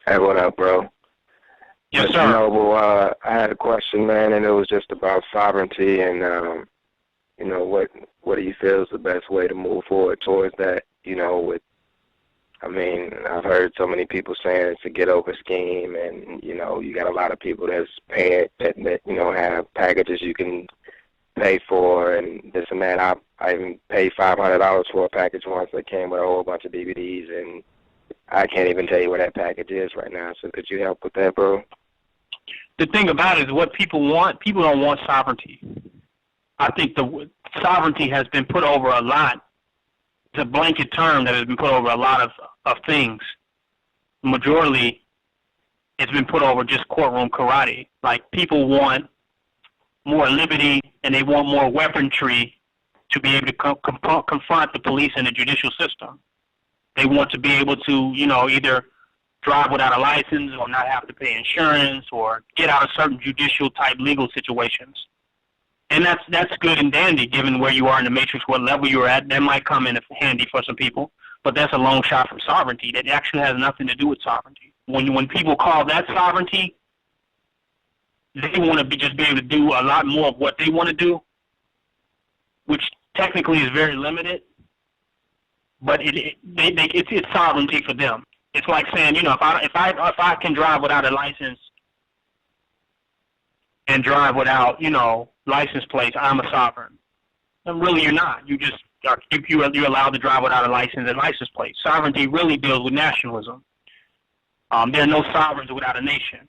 Hey, what up, bro? Yes, Mr. sir. Noble, I had a question, man, and it was just about sovereignty and, what do you feel is the best way to move forward towards that, I've heard so many people saying it's a get-over scheme, and, you got a lot of people that's paying, that have packages you can pay for and this and that. I even paid $500 for a package once that came with a whole bunch of DVDs, and I can't even tell you where that package is right now. So could you help with that, bro? The thing about it is what people want. People don't want sovereignty. I think the sovereignty has been put over a lot. It's a blanket term that has been put over a lot of things. Majorly, it's been put over just courtroom karate. Like, people want more liberty and they want more weaponry to be able to confront the police and the judicial system. They want to be able to, either drive without a license or not have to pay insurance or get out of certain judicial type legal situations. And that's good and dandy given where you are in the matrix, what level you're at. That might come in handy for some people, but that's a long shot from sovereignty. That actually has nothing to do with sovereignty. When people call that sovereignty, they want to just be able to do a lot more of what they want to do, which technically is very limited, but it's sovereignty for them. It's like saying, if I can drive without a license and drive without, license plates, I'm a sovereign. And really, you're not. You're allowed to drive without a license and license plate. Sovereignty really deals with nationalism. There are no sovereigns without a nation.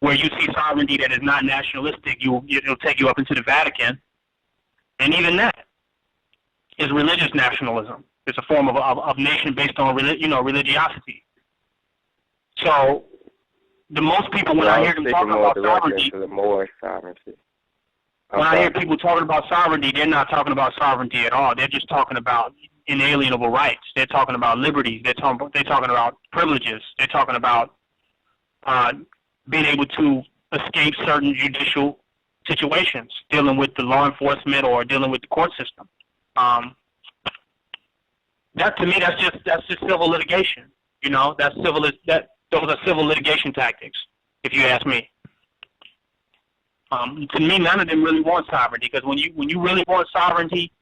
Where you see sovereignty that is not nationalistic, it'll take you up into the Vatican, and even that is religious nationalism. It's a form of nation based on religiosity. So the most people, when I hear them talking about sovereignty, when I hear people talking about sovereignty, they're not talking about sovereignty at all. They're just talking about inalienable rights. They're talking about liberties. They're talking about privileges. They're talking about being able to escape certain judicial situations, dealing with the law enforcement or dealing with the court system. That, to me, that's just civil litigation. Those are civil litigation tactics, if you ask me. To me, none of them really want sovereignty, because when you really want sovereignty,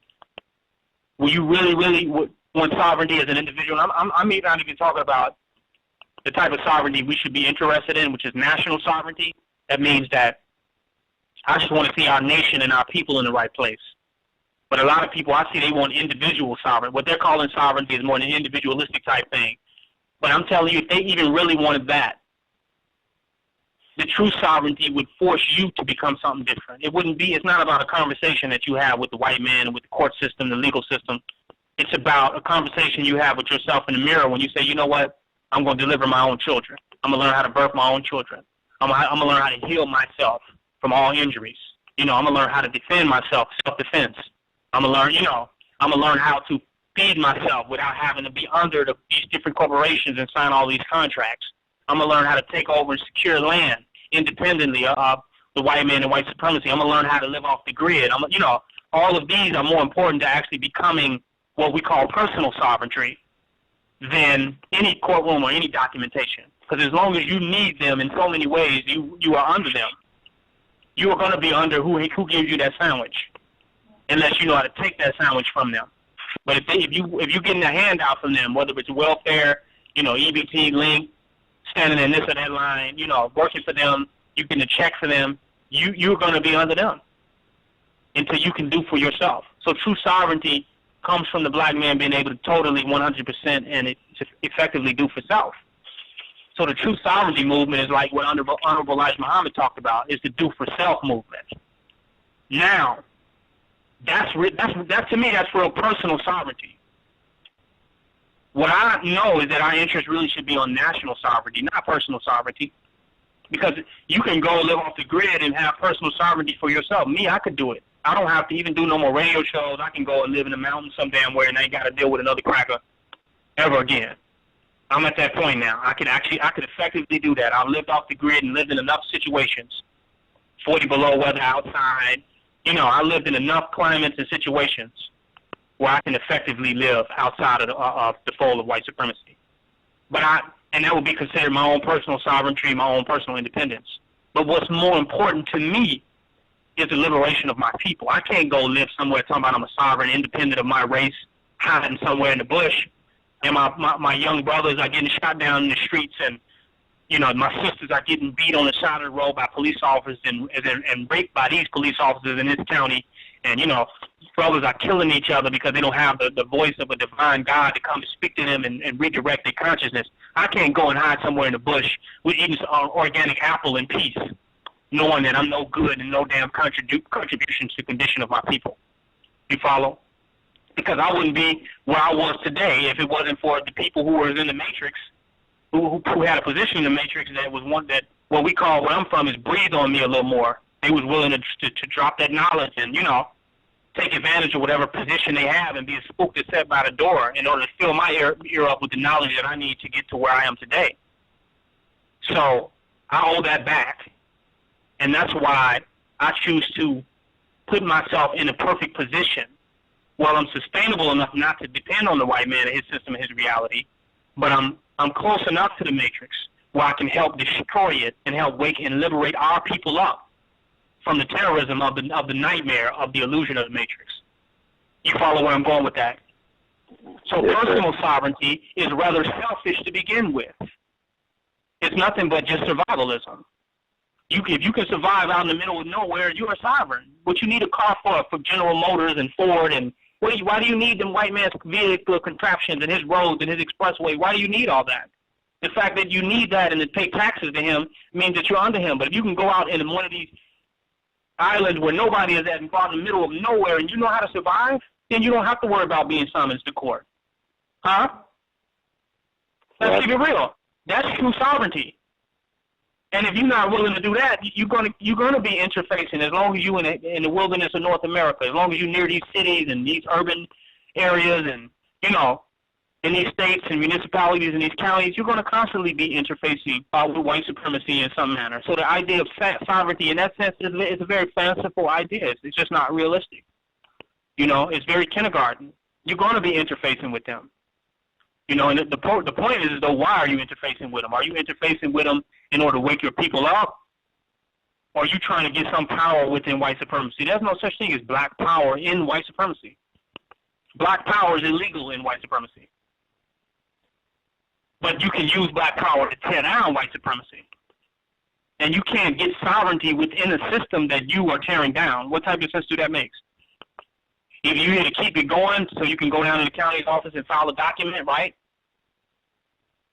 when you really want sovereignty as an individual, I'm not even talking about the type of sovereignty we should be interested in, which is national sovereignty. That means that I just want to see our nation and our people in the right place. But a lot of people, I see, they want individual sovereignty. What they're calling sovereignty is more an individualistic type thing. But I'm telling you, if they even really wanted that, the true sovereignty would force you to become something different. It's not about a conversation that you have with the white man and with the court system, the legal system. It's about a conversation you have with yourself in the mirror when you say, you know what, I'm going to deliver my own children. I'm going to learn how to birth my own children. I'm going to learn how to heal myself from all injuries. I'm going to learn how to defend myself, self-defense. I'm going to learn how to feed myself without having to be under these different corporations and sign all these contracts. I'm going to learn how to take over and secure land independently of the white man and white supremacy. I'm going to learn how to live off the grid. All of these are more important to actually becoming what we call personal sovereignty than any courtroom or any documentation. Because as long as you need them in so many ways, you are under them. You are going to be under who gives you that sandwich, unless you know how to take that sandwich from them. But if you're getting a handout from them, whether it's welfare, EBT, link, standing in this or that line, working for them, you getting a check for them, you're going to be under them until you can do for yourself. So true sovereignty comes from the black man being able to totally 100% and effectively do for self. So the true sovereignty movement is like what Honorable Elijah Muhammad talked about, is the do for self movement. Now, that's to me, that's real personal sovereignty. What I know is that our interest really should be on national sovereignty, not personal sovereignty. Because you can go live off the grid and have personal sovereignty for yourself. Me, I could do it. I don't have to even do no more radio shows. I can go and live in the mountains some damn way and I ain't got to deal with another cracker ever again. I'm at that point now. I could effectively do that. I've lived off the grid and lived in enough situations, 40 below weather outside. I lived in enough climates and situations where I can effectively live outside of the fold of white supremacy. But and that would be considered my own personal sovereignty, my own personal independence. But what's more important to me is the liberation of my people. I can't go live somewhere talking about I'm a sovereign, independent of my race, hiding somewhere in the bush, and my young brothers are getting shot down in the streets, and my sisters are getting beat on the side of the road by police officers and raped by these police officers in this county, and brothers are killing each other because they don't have the voice of a divine God to come to speak to them and redirect their consciousness. I can't go and hide somewhere in the bush with eating some organic apple in peace, knowing that I'm no good and no damn contribution to the condition of my people. You follow? Because I wouldn't be where I was today if it wasn't for the people who were in the matrix, who had a position in the matrix that was one that what we call, where I'm from, is breathe on me a little more. They was willing to drop that knowledge and, take advantage of whatever position they have and be a spook that's set by the door in order to fill my ear up with the knowledge that I need to get to where I am today. So I owe that back. And that's why I choose to put myself in a perfect position while I'm sustainable enough not to depend on the white man and his system and his reality, but I'm close enough to the matrix where I can help destroy it and help wake and liberate our people up from the terrorism of the nightmare of the illusion of the matrix. You follow where I'm going with that? So yes, personal sovereignty is rather selfish to begin with. It's nothing but just survivalism. If you can survive out in the middle of nowhere, you are sovereign. What you need a car for General Motors and Ford, and why do you need them white man's vehicle contraptions and his roads and his expressway? Why do you need all that? The fact that you need that and to pay taxes to him means that you're under him. But if you can go out in one of these islands where nobody is at and out in the middle of nowhere and you know how to survive, then you don't have to worry about being summoned to court. Huh? Let's keep it real. That's true sovereignty. And if you're not willing to do that, you're gonna be interfacing as long as you in the wilderness of North America, as long as you're near these cities and these urban areas and in these states and municipalities and these counties, you're going to constantly be interfacing with white supremacy in some manner. So the idea of sovereignty in that sense is a very fanciful idea. It's just not realistic. It's very kindergarten. You're going to be interfacing with them. And the point is, though, why are you interfacing with them? Are you interfacing with them in order to wake your people up? Or are you trying to get some power within white supremacy? There's no such thing as black power in white supremacy. Black power is illegal in white supremacy. But you can use black power to tear down white supremacy. And you can't get sovereignty within a system that you are tearing down. What type of sense do that make? If you're here to keep it going so you can go down to the county's office and file a document, right?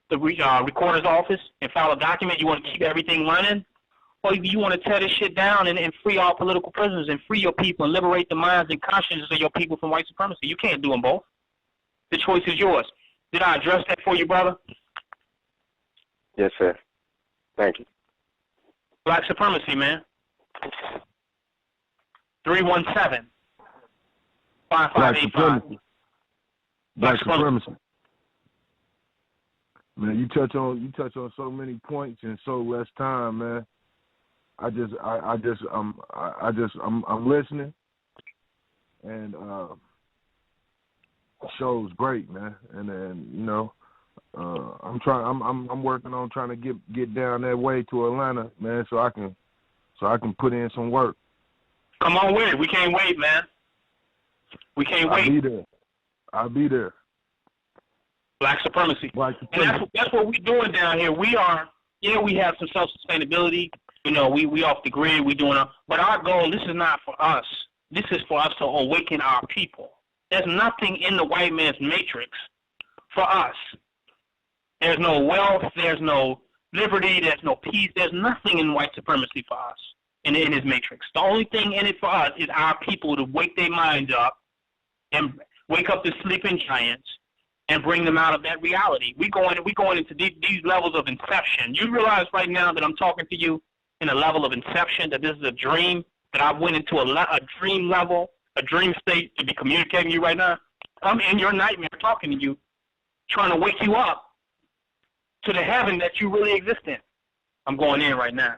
The recorder's office and file a document, you want to keep everything running? Or you want to tear this shit down and free all political prisoners and free your people and liberate the minds and consciences of your people from white supremacy? You can't do them both. The choice is yours. Did I address that for you, brother? Yes, sir. Thank you. Black supremacy, man. 317. 5585. Black supremacy. Man, you touch on so many points in so less time, man. I'm listening, and the show's great, man. And I'm working on trying to get down that way to Atlanta, man, so I can put in some work. Come on with it. We can't wait, man. We can't wait. I'll be there. Black supremacy. And that's what we're doing down here. We have some self-sustainability. We off the grid. We doing but our goal. This is not for us. This is for us to awaken our people. There's nothing in the white man's matrix for us. There's no wealth. There's no liberty. There's no peace. There's nothing in white supremacy for us in his matrix. The only thing in it for us is our people to wake their minds up and wake up the sleeping giants and bring them out of that reality. We going into these levels of inception. You realize right now that I'm talking to you in a level of inception, that this is a dream, that I went into a dream level, a dream state to be communicating with you right now. I'm in your nightmare talking to you, trying to wake you up to the heaven that you really exist in. I'm going in right now.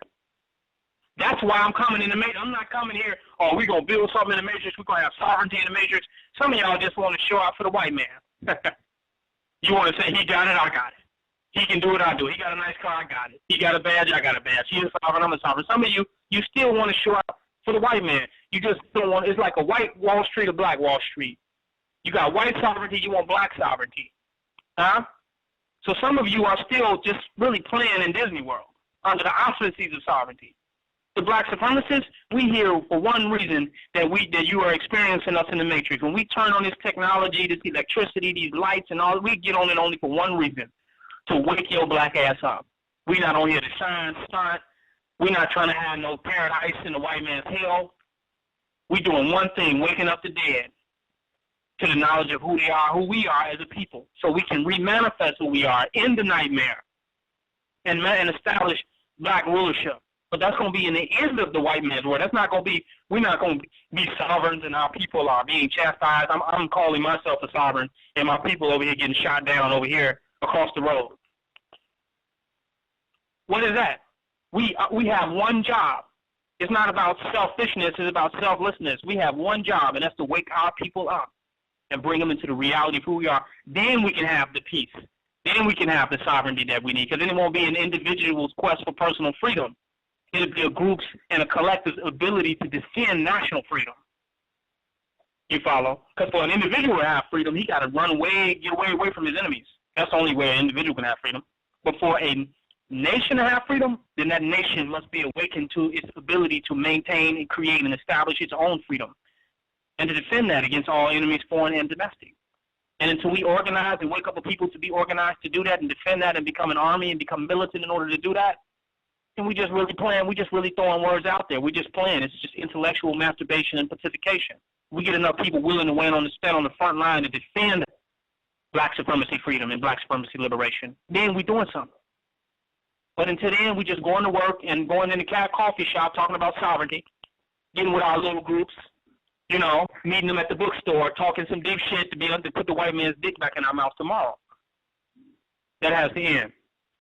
That's why I'm coming in the matrix. I'm not coming here, we're going to build something in the matrix. We're going to have sovereignty in the matrix. Some of y'all just want to show out for the white man. You want to say he got it, I got it. He can do what I do. He got a nice car, I got it. He got a badge, I got a badge. He's a sovereign, I'm a sovereign. Some of you still want to show up for the white man. You just don't want, it's like a white Wall Street or black Wall Street. You got white sovereignty, you want black sovereignty. Huh? So some of you are still just really playing in Disney World under the auspices of sovereignty. The black supremacists, we here for one reason that you are experiencing us in the matrix. When we turn on this technology, this electricity, these lights and all, we get on it only for one reason, to wake your black ass up. We're not on here to shine, stunt. We're not trying to have no paradise in the white man's hell. We're doing one thing, waking up the dead to the knowledge of who they are, who we are as a people, so we can remanifest who we are in the nightmare and establish black rulership. But that's going to be in the end of the white man's world. That's not going to be, we're not going to be sovereigns and our people are being chastised. I'm calling myself a sovereign and my people over here getting shot down over here across the road. What is that? We have one job. It's not about selfishness, it's about selflessness. We have one job, and that's to wake our people up and bring them into the reality of who we are. Then we can have the peace. Then we can have the sovereignty that we need, because then it won't be an individual's quest for personal freedom. It'll be a group's and a collective's ability to defend national freedom. You follow? Because for an individual to have freedom, he got to run away, get away from his enemies. That's the only way an individual can have freedom. But for a nation to have freedom, then that nation must be awakened to its ability to maintain and create and establish its own freedom, and to defend that against all enemies, foreign and domestic. And until we organize and wake up a people to be organized to do that and defend that and become an army and become militant in order to do that, then we just really playing, we just really throwing words out there. We're just playing. It's just intellectual masturbation and pacification. We get enough people willing to stand on the front line to defend black supremacy freedom and black supremacy liberation, then we're doing something. But until then, we just going to work and going in the cat coffee shop talking about sovereignty, getting with our little groups, you know, meeting them at the bookstore, talking some deep shit to put the white man's dick back in our mouth tomorrow. That has to end.